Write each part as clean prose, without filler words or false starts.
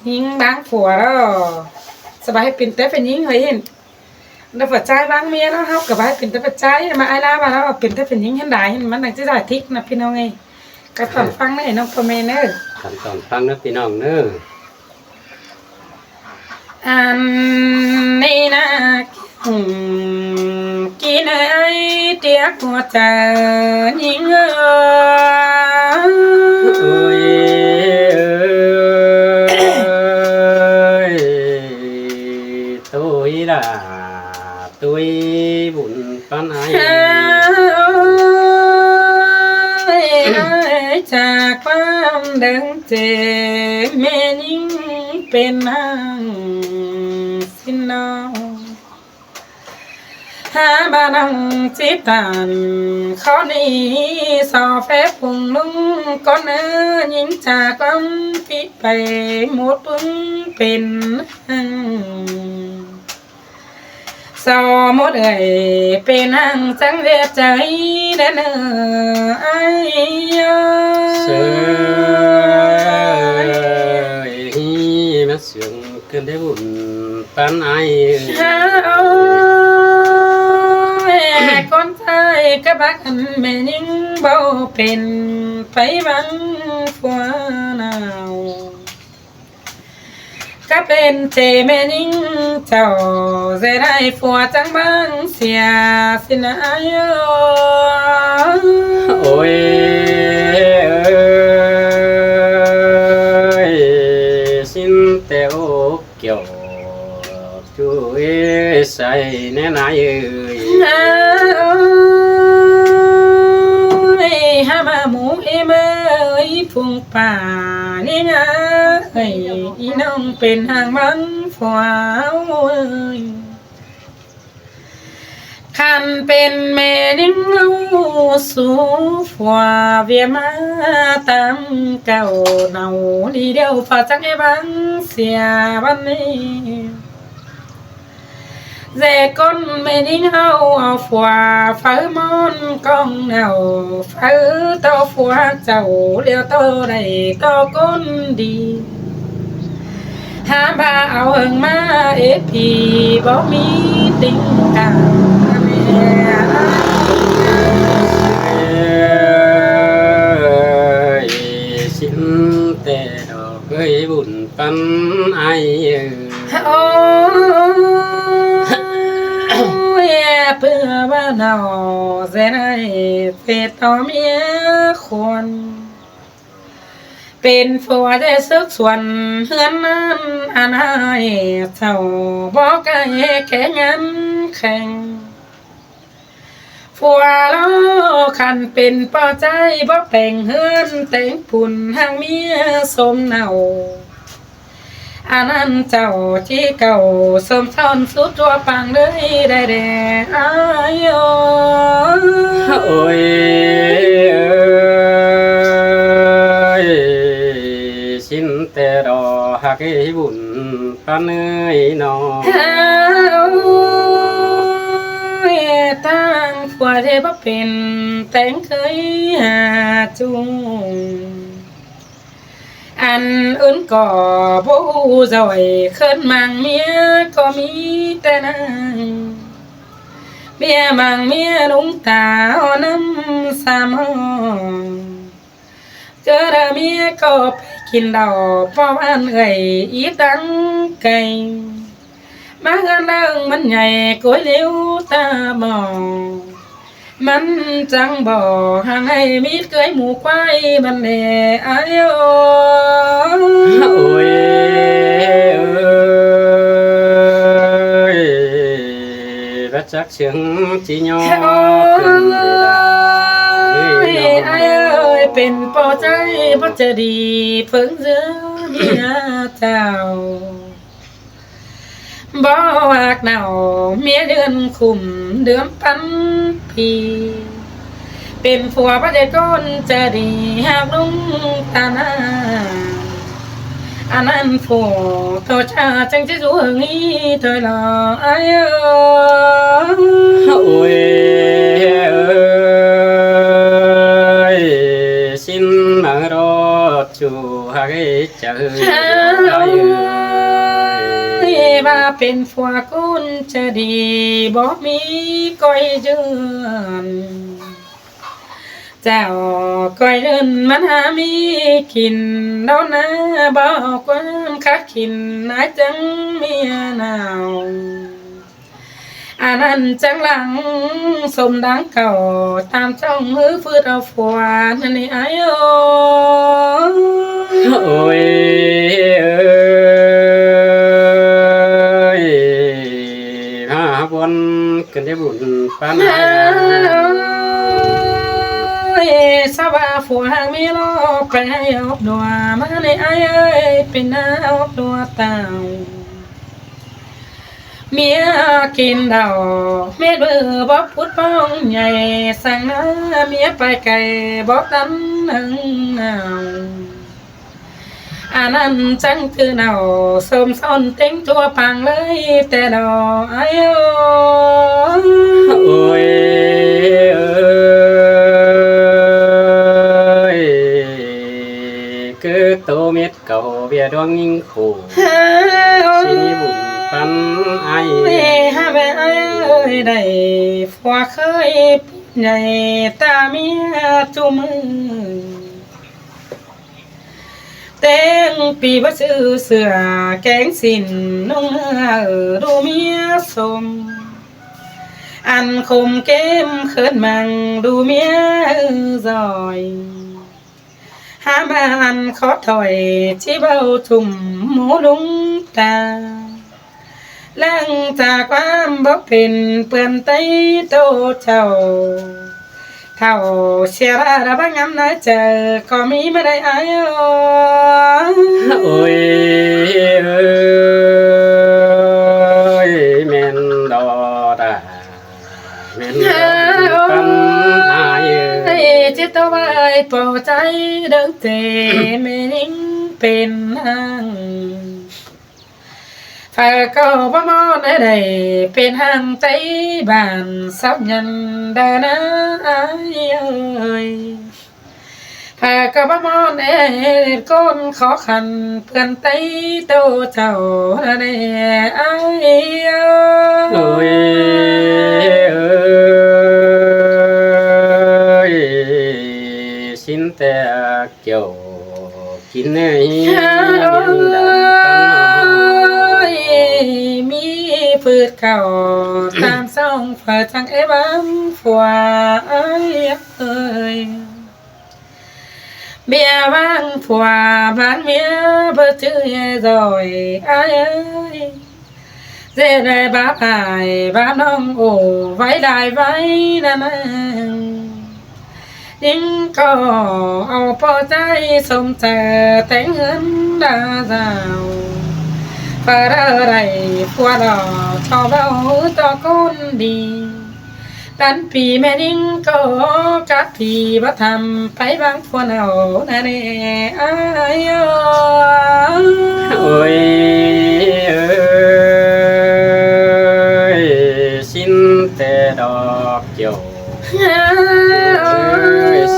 ยิงบ้างผัวแล้วสบายเป็นแต่เป็นยิงเฮ้ยเห็นเราฝัดใจบ้างเมียแล้วเขากับบ้านเป็นแต่ฝัดใจมาไอ้ลาบ้านแล้วเป็นแต่เป็นยิงเห็นได้เห็นมันหนังจะได้ทิกนะพี่น้องไงก็ต้องฟังนะน้องพ่อแม่เนอะ ต้องฟังนะพี่น้องเนอะอันนี้นะกินไอ้เตียกหัวใจยิงโอ้ยตุยล่ะตุยบุญปันไอจากความดังเจแม่ยิ่งเป็นนางสินน้องหาบ้านนังจิตตันข้อนี้สอแฟพุงลุงก้อนเนื้อยิงจากความปิดไปหมดปึ้งเป็นสอหมดเป็นนางจังเรียบใจเด้อเนอไอ้เสยมาเสียงขึ้นได้บุญปันไอคนไทยก็บักอันแม่ยิ่งเบาเป็นไปบังฟัวหนาวก็เป็นเจแม่ยิ่งเจ้าจะได้ฟัวจังบังเสียสินะโอ้ยสินแต่โอเกี่ยวช่วยใส่แน่นายฮามาหมูเอเมยพุงป่านี่นะอีน้องเป็นหางมันฝัวคันเป็นแม่นิ่งเอาสู่ฝัวเวียมาตามเก่าเนาดีเดียวพอจังไอ้บังเสียวันนี้เด็กคนไม่ดิ้งเอาฝัวฝืนมอนกองเนาฝืนต่อฝัวเจ้าเลี้ยวต่อได้ต่อคนดีหาบ่าเอาเอิงมาเอพีบ่มีติงกันแม่สินแต่ดอกเอ้ยบุญปันไอโอ้เพื่อว่าเราจะได้เสดต่อเมียคนเป็นผัวได้ซึกส่วนเฮือนนั้นอันให้เจ้าบอกไอ้แข่งนแข่งผัวเราคันเป็นป่อใจบอกแต่งเฮือนแต่งปุ่นหางเมียสมเนาอันนั้นเจ้าที่เก่าสมทอนสุดตัวปังเลยได้แด่อายโอ้ยสินแต่ดอกหักให้บุญปันเอ้ยน้องตั้งผัวเทบเป็นแต่งเคยหาจุงอันอื่นก็บ่จ่อยขึ้นมังเมียก็มีแต่นางเมียมังเมียลุงตาเอาน้ำสามห้องเจอแล้วเมียก็ไปกินดอกเพราะว่าเหนื่อยอีตั้งไก่มาเงินดังมันใหญ่กวยเลี้ยวตาบองมันจังบ่ห่างให้มีเกยหมูควายมันแน่อายโอ้ยรักจักเสียงจีนออายเป็นปอใจบ่จะดีเพิ่งเจอเมียเจ้าบ่หักหนาวเมียเดือนคุมเดือนปันพีเป็นผัวพระเจ้าก้นจะดีหากลุงตาหน้าอันนั้นผัวโทษชาจังจะรู้งี้เธอหล่อไอ้โอ้ยสินมารอจู cái chợว่าเป็นฝัวกุนจะดีบ่มีก้อยเดือนเจ้าก้อยเดินมันหามีกินดอกนะบอกความคักกินนายจังเมียหนาวอันนั้นจังหลังสมดังเก่าตามจ้องมือฟืดเอาฝัวนั่นนี่ไอ้ôi ơi ha buồn cần để buồn pan sao bà phụ hàng mi lo phải ốc đùa mà này ai ơi bên ốc đùa tao míaกิน đào mía bơ bóp phút bông nhảy sang nó mía phải cày bóp tắm nâng nàoอันนั้นจังคือเนาสมซ้อนเต็งตัวปังเลยแต่ดอกไอ้ôi ơi cứ tô miết cầu bia đoan nghinh khổ xin đi bụng pan ai ฮะแม่ไอ้ได้ฝัวเคยใหญ่ตาเมียจุมือเต้งปีบ่ซื้อเสื้อแกงสินนุ่งดูเมียสมอันคมเกมเขินมังดูเมียจอยหาบ้านขอถอยที่เบาทุ่มหมูลุงตาหลังจากความบ่เป็นเปื้อนไตโตเจ้าเท่าเชียร์ระบังงามน้อยเจอก็มีไม่ได้อาย ôi ơi men đò đà men pan ai จิตตัวไว้ปล่อยใจเดินเตะไม่นิ่งเป็นห้างฝ่ายก็บ่มองได้เป็นห้างใจบ้านสับยันเดินนะเอ้ยฝ่ายก็บ่มองได้ก้นขอขันเพื่อนไตโตเจ้าได้ไอ้ ôi ơi xin ta kiểu kín này มีฝืดเข่าตามซ่องเปิดทางบ้านฝัวเอ้ยเบียบ้านฝัวบ้านเมียเปิดชื่อจอยเอ้ยเจได้บ้าอายบ้านน้องโอ้ไว้ได้ไว้นั่นยิ่งก็เอาพอใจสมเจอแต่เงินดาเจ้าเปิดอะไรผัวดอกชอบเอาต่อคนดีดันปีแม่นิ่งก็กัดพี่บ่ทำไปบางผัวเอานั่นเองอ้าย ôi ơi xin tè đọt chiều ơi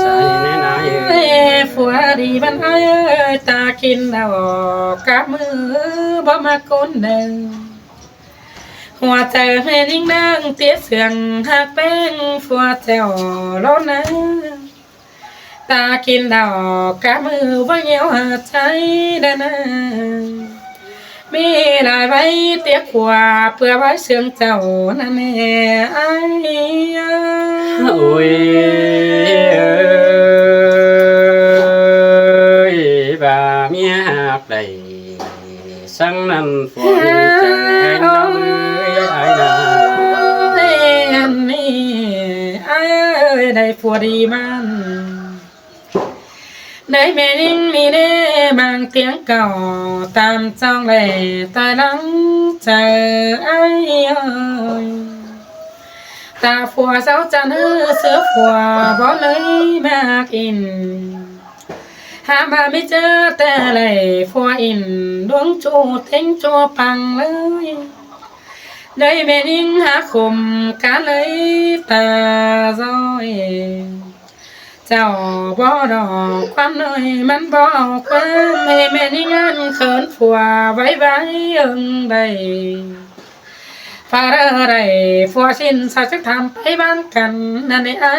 say nè nãy ผัวดีบันเอ้ยตากินดอกกับมือบ่มาคนเดิมหัวใจแม่นิ่งนั่งเตี้ยเสียงหักแป้งฝัวแถวร้อนนะตากินดอกกับมือบ่เหี่ยวหักใจเด้อนะมีหลายใบเตี้ยขวาเพื่อไว้เสียงเจ้านั่นแน่ไอ้ ôi ơi bà mía hạt đầy sáng năm phun chẳng anh đâu ai đâu อันนี้ไอ้ได้ผัวดีมันได้แม่นิ่งมีเด้บางเตียงเก่าตามจ้องเลยตาหลังเจอไอ้ตาผัวสาวจันเสือผัวบ่เลยมากอินหามาไม่เจอแต่เลยผัวอินดวงจูเต็งจัวปังเลยได้แม่นิ่งหาคมกันเลยตาจอย เจ้าบ่ดอกความน้อยมันบ่ความให้แม่นี่งานเขินผัวไว้เอิงได้ฟาอะไรฟัวชินสาวจะทำไปบ้านกันนั่นไอ้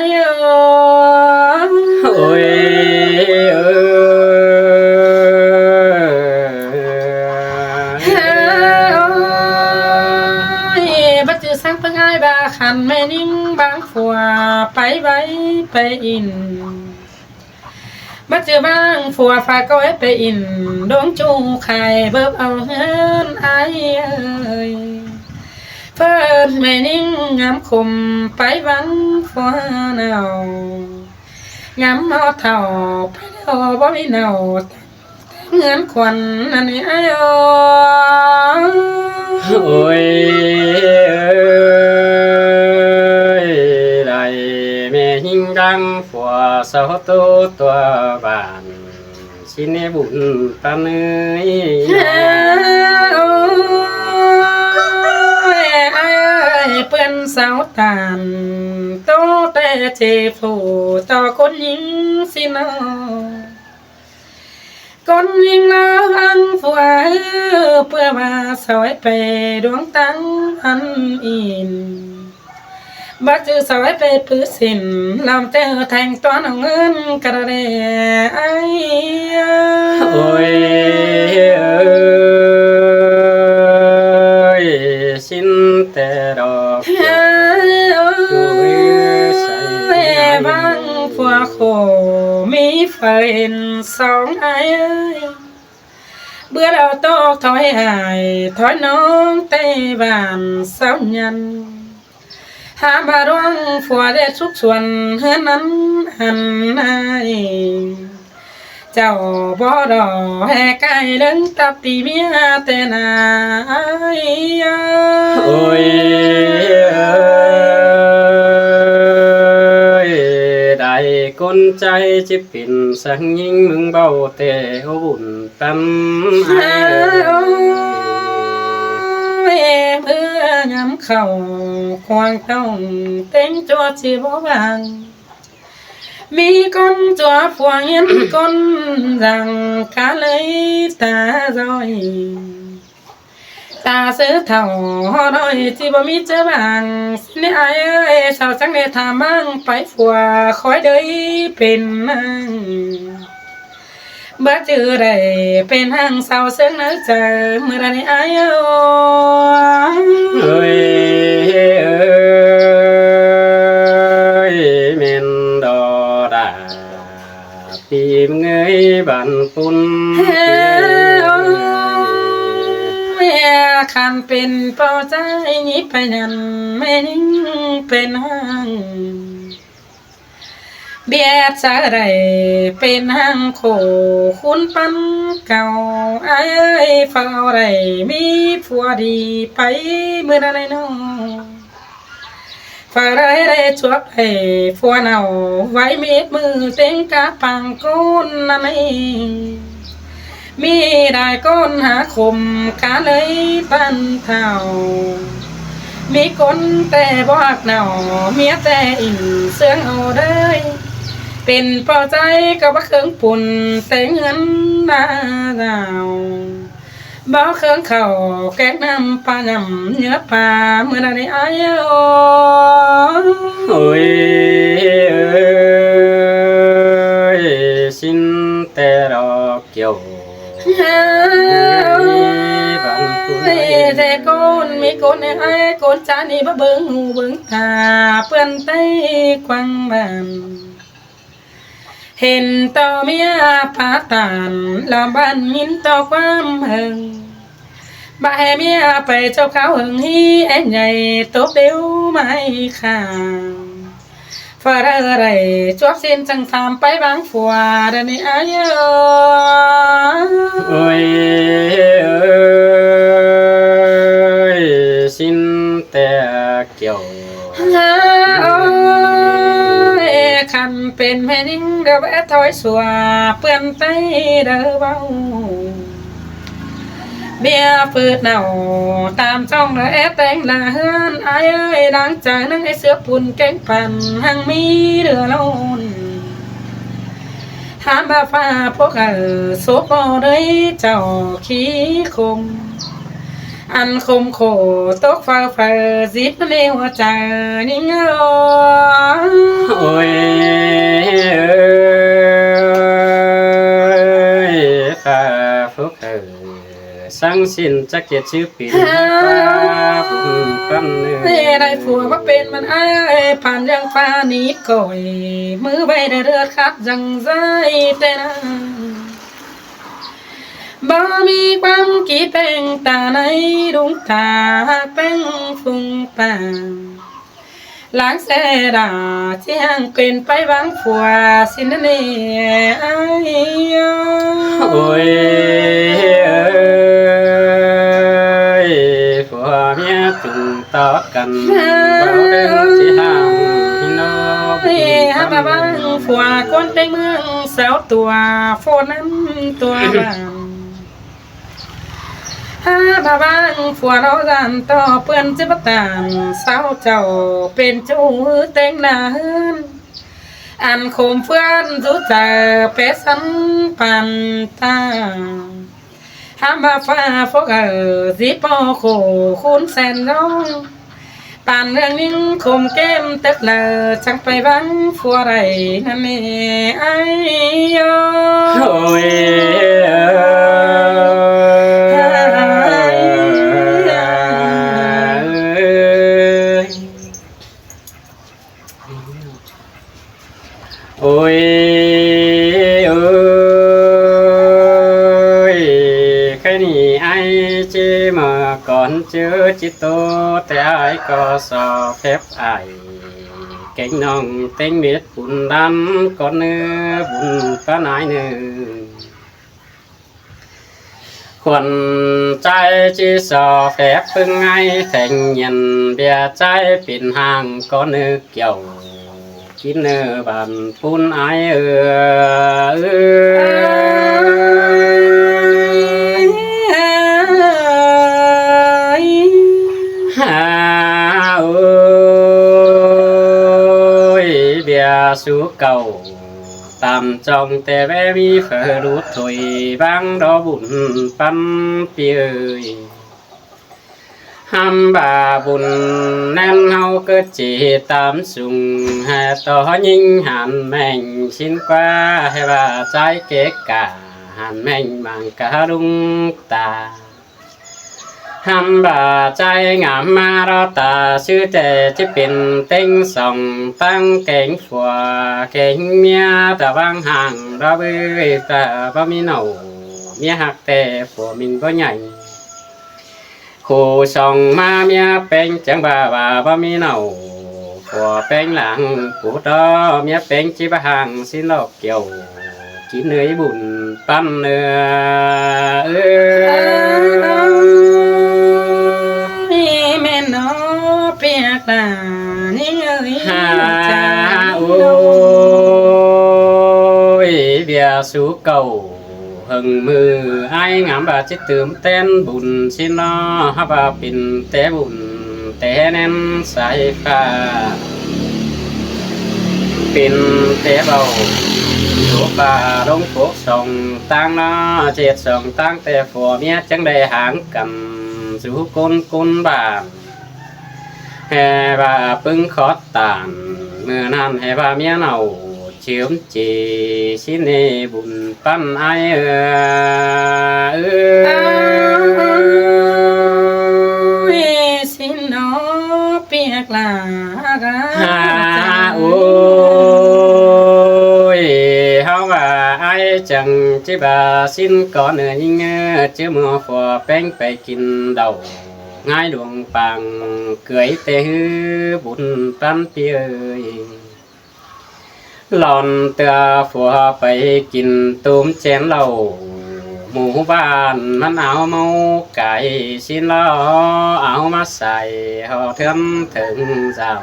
โอ้ยบัดจือสังเพิ่งอ้ายบาขันแม่นิ่งบางผัวไปไว้ไปอินบัดจือบางผัวฝากก็ไว้ไปอินดวงจูไข่เบิบเอาเงินไอ้เพิ่นแม่นิ่งงามคมไปวังฟ้าเนางามเอาเท่าไปเท่าบ่มีเนาเงินควันนั่นนี่ไอ้โอ้ยได้แม่หิงดังผัวสาวตัวบ้านสิเนบุญตาเนยเปิ้นสาวตานโตแต่เจ็บผู้ต่อคนหญิงสิเนาคนยิงละอังฝัวเพื่อมาสวยไปดวงตั้งอันอินบัดจือสวยไปปื้อสินลำเจอแทงตัวน้องเงินกระเดไอโอ้ยสินแต่ดอกบางฝัวโคมีไฟสองไอเบื่อเราตกถอยหายถอยน้องเตบานเสายันหามาร่วงฝัวได้ทุกส่วนเฮือนั้นหันนายเจ้าบ่ดอแห่ไก่เลิงตับตีเมียแต่นายโอ้ยได้ก้นใจจิบปิ่นสังยิงมึงเบาแต่บุญตั้มเมื่อยำเข่าควงต้องเต็งจัวจีบ่บางมีคนจัวพวงเห็นคนดังกะเลยตาจอยตาซื้อเท่าน้อยที่บ่มีเจอบางสิไอ้ชาวจังได้ทามั่งไปฝัวคอยเดยเป็นนั่งบ่จือได้เป็นห้างสาวเสียงนึกเจอเมื่อไรไอ้เอ้ยเมนดอดาปีมเงยบันปุ่นคันเป็นเป้าใจนี้ไปนั่นไม่นิ่งเป็นห้างเบียดสาไรเป็นห้างโคคุณปันเก่าไอ้เฝ้าไรมีผัวดีไปเมื่อไรน้องฝ่ายไรได้ชวบให้ผัวเนาไว้เม็ดมือเต็งกะปังก้นนั่นเองมีได้ก้นหาคมกาเลยปันเท่ามีคนแต่บอกเนาเมียแต่อินเสื่องเอาได้เป็นเป้าใจกับเครื่องปุ่นแต่เงินมาดาวบ่เครื่องเข่าแกงน้ำปลาหยำเนื้อปลาเมื่อไรไอ้โอ้ยสินแต่ดอกเกี่ยวแต่คนมีคนไอ้คนจานี่บ่เบิ่งหูเบิ่งตาเปื้อนไต้ควังบ้านเห็นต่อเมียผาตานลำบ้านยินต่อความหึงบ่ให้เมียไปเจ้าเขาหึงฮีแอนใหญ่ตบเดียวไม่ข้างฝ่าอะไรจวบสิ้นจังทำไปบางฝัวเดินนี่อายุโอ้ยสินแต่เกี่ยวคันเป็นแม่นิ่งเดือบแอถอยสัวเปื้อนไตเดือเบาเบียฝืดเน่าตามช่องเดือแอแต่งละเฮือนไอ้ดังใจนั่งไอ้เสือปุ่นแกงปั่นหังมีเดือล้น หามบาฟ้าพวกโซบอได้เจ้าขี้คมอันคมโคตกฟ้าฟ้าจิตในหัวใจนิ่งโอ้ยฟ้าฟุกสังสินจักเกียรติชื่อปีนบุญปั้นเนื้อได้ผัวว่าเป็นมันอ้ายผ่านยังฟ้านี้ก่อยมือใบได้เลือดคัดจังใจแต่นะบ่มีความกี่แป้งตาในดวงตาแป้งฟุ้งป่าล้างแสดาเที่ยงเกินไปบางผัวสินเน่ไอ้โอ้ยผัวเมียตึงต่อกันเบาเดินที่ห้ามพี่น้องฮับบ้างผัวคนในเมืองสาวตัวโฟน้ำตัวบ้านฮับบ้างผัวเราดันต่อเปื้อนจิบตานสาวเจ้าเป็นจูแต่งหน้าอันคมเพื่อนจูเจอเปสันปันตาหามบาฟ้าฟกสิปอโคคุณแสนร้องป่านเรื่องนิ่งคมเกมตึกเลอช่างไปบังฟัวไรนั่นเองไอ้ยโอ้ยโอ้ยเอ้ยแค่นี้ไอ้เจมาก่อนเจอจิตโตแต่ไอ้ก็สอบเพบไอเก่งน้องเต็งเม็ดบุญดำก่อนเนื้อบุญป้านายเนื้อควรใจจีสอแฝบพึ่งไงแต่งยันเบียใจปิ่นห่างก่อนเนื้อเกี่ยวกินเนื้อบานปุ่นไอฮาโอ้ยเบียสูเก่าตามจองแต่แวมีเฟอรูดถอยบางดอบุญปั้นเปียห้ำบาบุญแน่นเฮาเกิดจีตามสุงหาต่อยิงหันแม่งชินกว่าให้ว่าใจเก๋กะหันแม่งมังกะรุงตาห้ำบาใจงามมารอตาชื่อแต่ที่เป็นเต็งส่องตั้งเก่งฝัวเก่งเมียแต่บางห่างเราเบื่อแต่บ่มีเหนาเมียหักแต่ฝัวมินบ่ใหญ่คู่ส่องมาเมียเป็นจังบ่มีเหนาผัวเป็นหลังกูต่อเมียเป็นจีบห่างสินอกเกี่ยวกินเนื้อบุญปั้นเนื้อแม่น้อเปียกตานี่เอ้ยจ้าโอ้ยเบียสูเก่าหึงมือไอ้งามบาจิตตื่มเต้นบุญสินอฮับปิ่นแต่บุญแต่แน่นสายฟ้าปิ่นแต่เบาอยู่ป่าลงโขกส่องตั้งนอเจ็ดส่องตั้งแต่ผัวเมียจังได้หางกันสู่กุนบ้านแห่ว่าปึ้งขอตานเมื่อนั้นแห่ว่าเมียเน่าเชื่อมจีสิเนบุญปั้นไอสินอเปียกลากาโอ้ยเฮาว่าไอจังจิบาสินก่อนเนื้อยิงเชื่อมือฝัวแป้งไปกินเดาง่ายดวงปังเกยเตหือบุญปั้นเปียหลอนเตือฝัวไปกินตุ้มเจนเหล้าหมู่บ้านมันเอาเมาไก่สินล้อเอามาใส่ห่อเทือมถึงเจ้า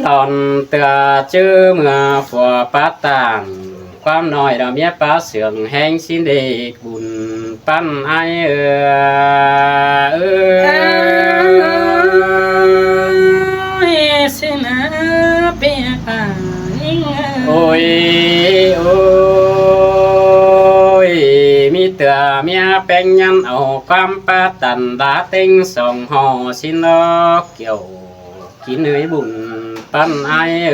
หลอนเตือชื่อเมื่อฝัวป้าตานความน้อยเราเมียป้าเสื่องแห้งสินเด็กบุญปั้นไอสินะเปียกตายิ่งโอ้ย thừa mía bèn nhân ẩu quam ba tần đá tinh sòng hò xin lo kiểu kín nơi bùn pan ai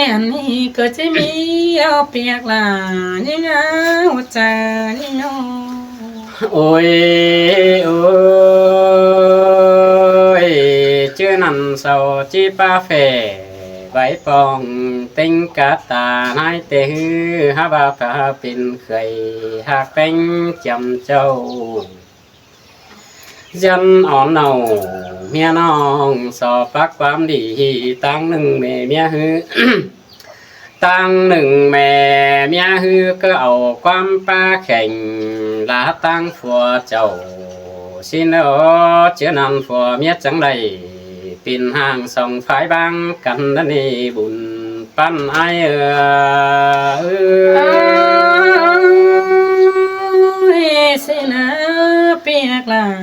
anh cơ chế mi ao piệt là những áo trà những nó ôi ôi chưa nằm sầu chi ba phê vẫy bong tinh cá tà hai tê hư ha ba phá pin khơi hạc bánh chầm châu dân ổn nầu mía nong sò phát quám đi tăng nâng mẹ mía hư tăng nâng mẹ mía hư cơ ẩu quám ba khảnh lá tăng phùa châu xin ở chữa nằm phùa mía trắng đầy pin hàng sông phái băng cắn đất đi bùn pan ai xin piệt là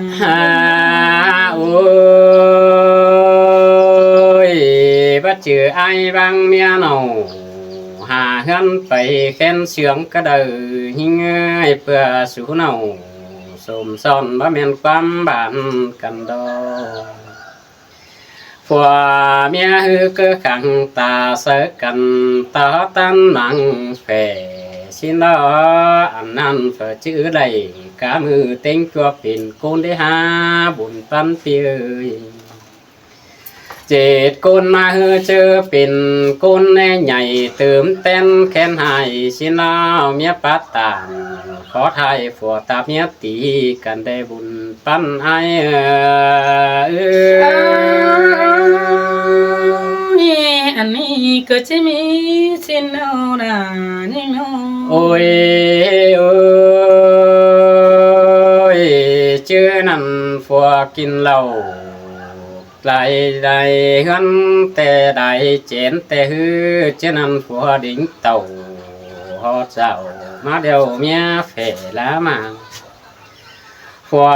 ôi bắt chữ ai băng mía nào hà hân phải khen sướng cả đời hình ai bữa số nào xồm son bá men quam bản cần đo phùa mía hư cơ khẳng ta sơ cần ta tan nặng phê xin đó ăn ăn phở chữ đầy cá mư tên chua pin côn đế ha bùn pan piơi chết côn ma hư chơ pin côn nè nhảy tướm tên khen hài xin đó mía bát tàn khó thay phùa tạp mía tí cần đê bùn pan ai anh cơ chế mi xin đâu là những nó ôi ôi chưa nằm phùa kinh lầu lại đại hân tề đại chén tề hư chưa nằm phùa đỉnh tàu họ giàu má đều mía phê lá màng phùa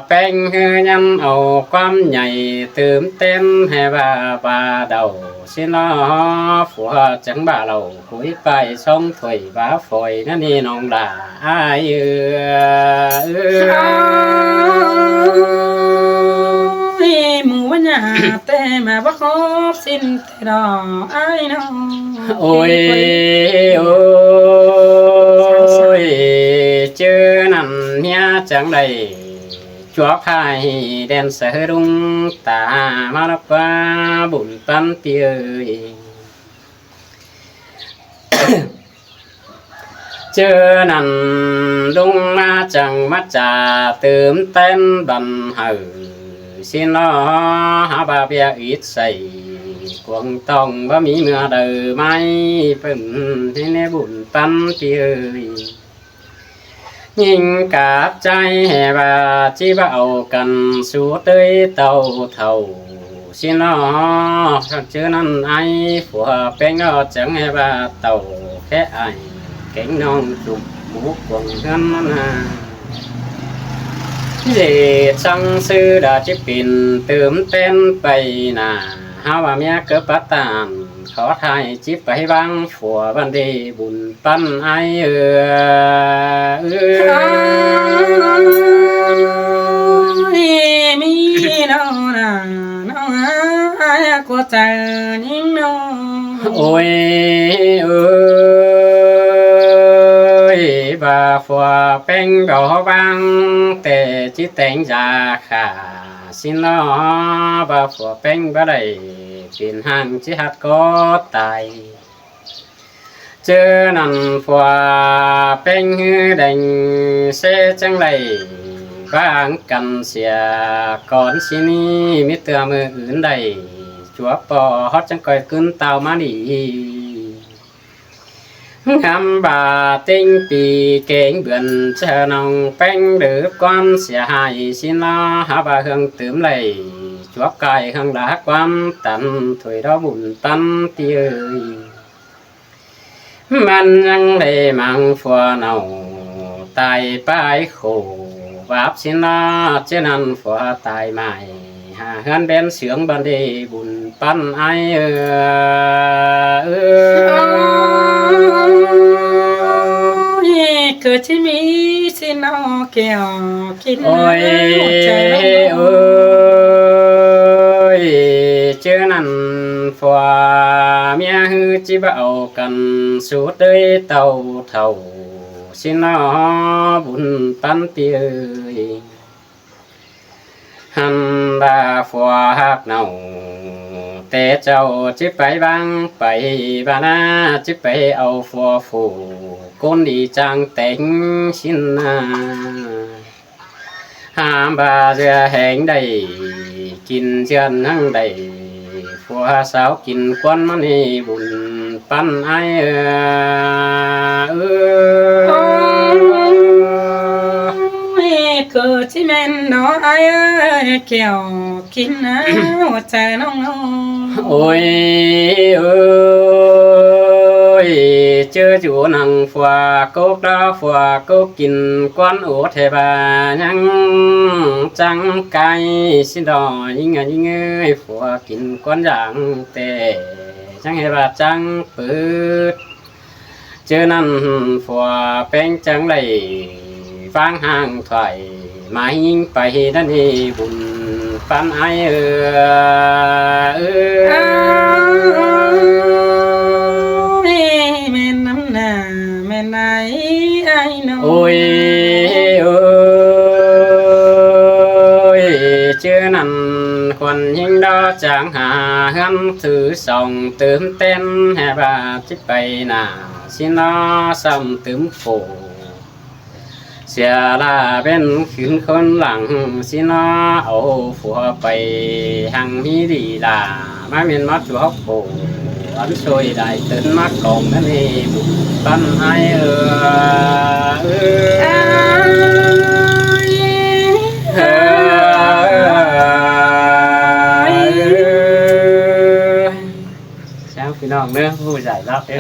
bánh hư nhân ẩu quam nhảy tướm tên hè bà đầu xin nó phùa chẳng bà lầu cuối bài sông thủy vá phổi nó đi nông đà ai mua nhà tê mà bắt hốp xin tê đỏ ai nó ôi ôi chưa nằm nha chẳng đầy chúa khai đèn sở rung tà mà nó qua bùn pan tiơi chưa nằm đung ma chẳng mắt trà tướm tên bằng hử xin nó hả bà bia ít xây cuồng tông bá mỹ mưa đời mai phần thế nè bùn pan tiơi nhìn cả trai hè bà chi bảo cần xuống tới tàu thầu xin nó chưa năn ai phù hợp bên nó chẳng hè bà tàu khẽ ai cánh non trục mũ quần gắn gì sang sư đã chiếc pin tướm tên bày nà hao bà mẹ cơ bát tàn khó thay chiếc bày băng phùa ban đi bùn pan ai mi nó là nó ai của ta những nó ôi ơi bà phùa bánh gõ băng tề chỉ tên ra khả xin nó bà phùa bánh bà đầy tiền hàng chỉ hạt có tài chưa nằm phùa bánh đành xe chẳng lầy vang cầm xìa con xin mít tựa mưa ướn đầy chúa bò hót chẳng coi cơn tàu má đi ngắm bà tinh bì kênh bươn chờ nòng bánh được con xìa hài xin lo hả bà hương tướm lầy chúa cài hương đá quan tận thủy đó bùn tân tiêu man nhăng lệ mang phùa nào tài bái khổ váp xin lo trên ăn phùa tài mài หาเฮือนเบนเสียงบันเดบุญปันไอเกิดที่มีสินอแก้วกิน โอ้ย ใจร้ โอ้ยเจอนั่นฟัวเมียฮือจิบเอากันสูดเลยเต่าเท่าสินอบุญปันเปียหันบาฟัวหักเนาแต่เจ้าจิไปบางไปบานาจิไปเอาฟัวฟูก้นดีจังแต่งสินนาหามบาเรือแหงได้กินเชือนนั่งได้ฟัวสาวกินควันมันนี่บุญปันไอเกิดที่แม่นน้อไอ้แก้วกินนะหัวใจน้อง โอ้ยเอ้ยเจอจูนังฟัวก็กล้าฟัวก็กินควันโอเทบายังจังไก่สิดอยิ่งยิ่งเอ้ยฟัวกินควันอย่างแต่จังให้บาจังเปิดเจอนั่นฟัวเป็นจังไรฟังห่างถอยหมายยิงไปนั่นนี่บุญปันไอแม่น้ำหน้าแม่ไหนไอ้น้อง โอ้ยโอ้ยเจอนั่นคนยิงดอจางหาเฮือนถือส่องเติมเต้นแห่บาจิไปหน้าสินอซ้ำเติมโฟเสียลาเป็นขืนคนหลังสินอเอาผัวไปหังมีดีลามาเมียนมัดจัวโผอันช่วยได้ตื่นมากองนั่นเองบุญปันไอเช้าพี่น้องเนื้อผู้ใหญ่รับเอง